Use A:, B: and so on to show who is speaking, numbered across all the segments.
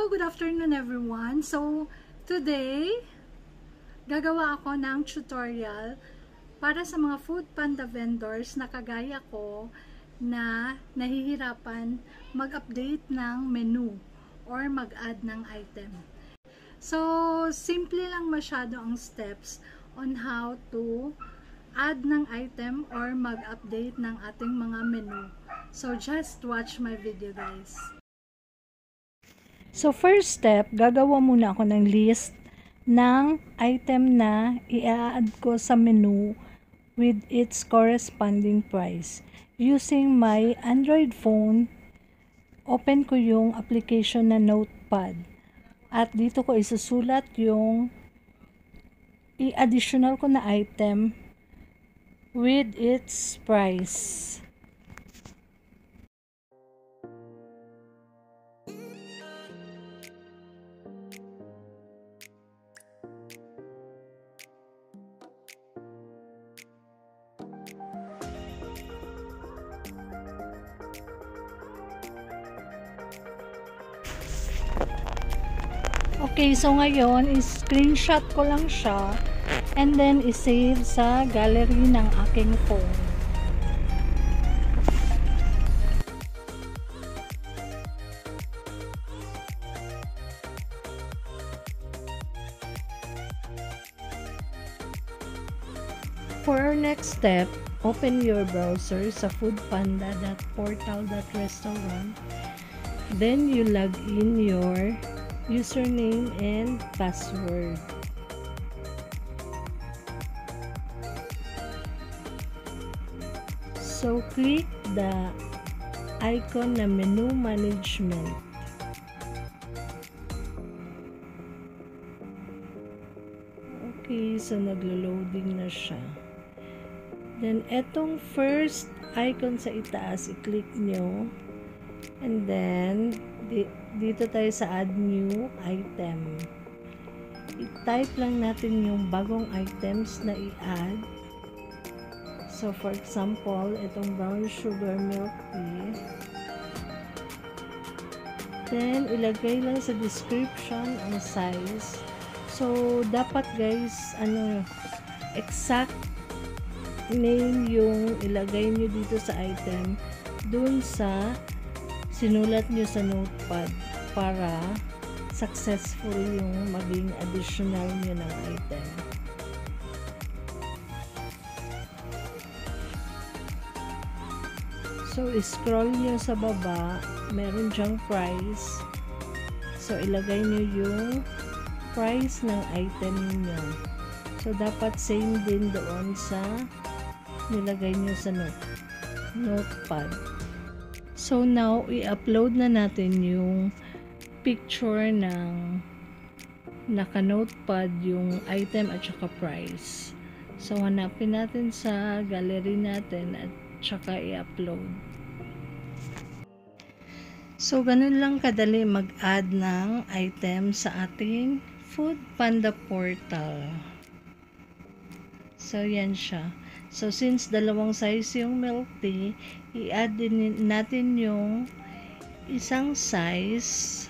A: Hello, good afternoon everyone. So, today, gagawa ako ng tutorial para sa mga food panda vendors na kagaya ko na nahihirapan mag-update ng menu or mag-add ng item. So, simple lang masyado ang steps on how to add ng item or mag-update ng ating mga menu. So, just watch my video guys. So, first step, gagawa muna ako ng list ng item na i-add ko sa menu with its corresponding price. Using my Android phone, open ko yung application na Notepad. At dito ko isusulat yung i-additional ko na item with its price. Okay, so ngayon, screenshot ko lang siya and then isave sa gallery ng aking phone. For our next step, open your browser sa foodpanda.portal.restaurant. Then you log in your username and password. So click the icon na menu management. Okay, so naglo-loading na siya. Then etong first icon sa itaas, i-click nyo. And then dito tayo sa add new item. I-type lang natin yung bagong items na i-add. So for example, itong brown sugar milk tea. Then ilagay lang sa description ang size. So dapat guys, exact name yung ilagay nyo dito sa item dun sa sinulat nyo sa notepad para successful yung maging additional nyo ng item. So, scroll nyo sa baba, meron dyang price. So, ilagay nyo yung price ng item nyo. So, dapat same din doon sa nilagay nyo sa notepad. So now, i-upload na natin yung picture ng naka-notepad yung item at saka price. So hanapin natin sa gallery natin at saka i-upload. So ganun lang kadali mag-add ng item sa ating Food Panda portal. So yan siya. So, since dalawang size yung milk tea, i-add din natin yung isang size.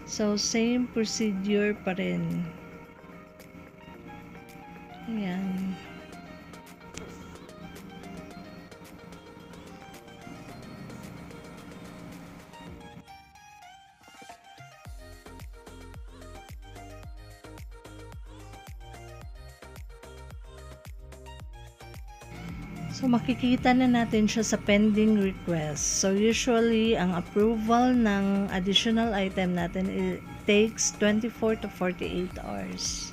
A: So, same procedure pa rin. Ayan. So, makikita na natin siya sa pending request. So, usually, ang approval ng additional item natin, it takes 24 to 48 hours.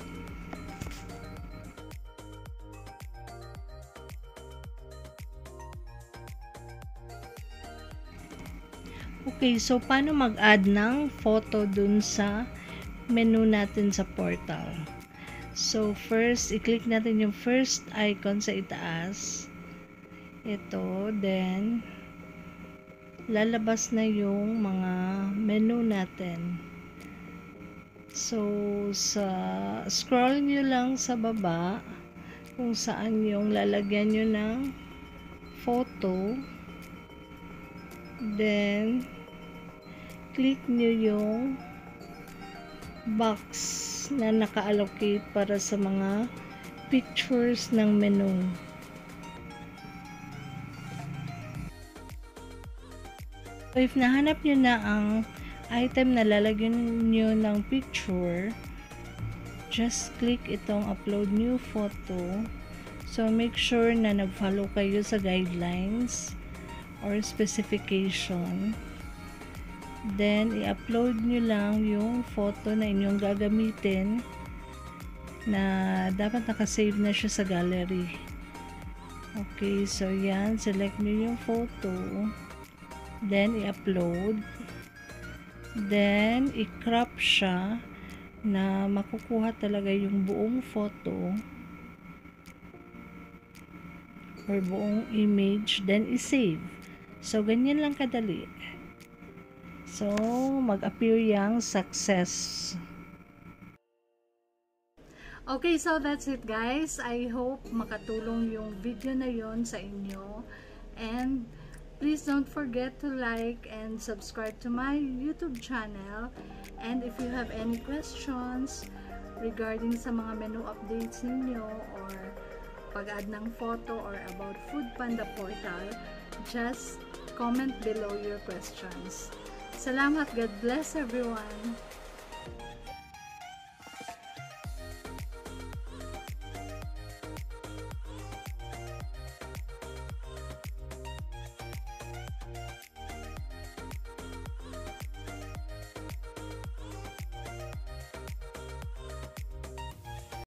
A: Okay, so paano mag-add ng photo dun sa menu natin sa portal? So, first, i-click natin yung first icon sa itaas. Ito, then lalabas na yung mga menu natin. So, scroll nyo lang sa baba kung saan yung lalagyan nyo ng photo. Then, click nyo yung box na naka-allocate para sa mga pictures ng menu. So, if nahanap nyo na ang item na lalagyan nyo ng picture, just click itong upload new photo. So, make sure na nag-follow kayo sa guidelines or specification. Then, i-upload nyo lang yung photo na inyong gagamitin na dapat nakasave na siya sa gallery. Okay, so yan. Select nyo yung photo. Then, i-upload. Then, i-crop siya na makukuha talaga yung buong photo or buong image. Then, i-save. So, ganyan lang kadali. So, mag-appear yung success. Okay, so that's it guys. I hope makatulong yung video na yon sa inyo. And please don't forget to like and subscribe to my YouTube channel. And if you have any questions regarding sa mga menu updates ninyo or pag-add ng photo or about Food Panda portal, just comment below your questions. Salamat. God bless everyone.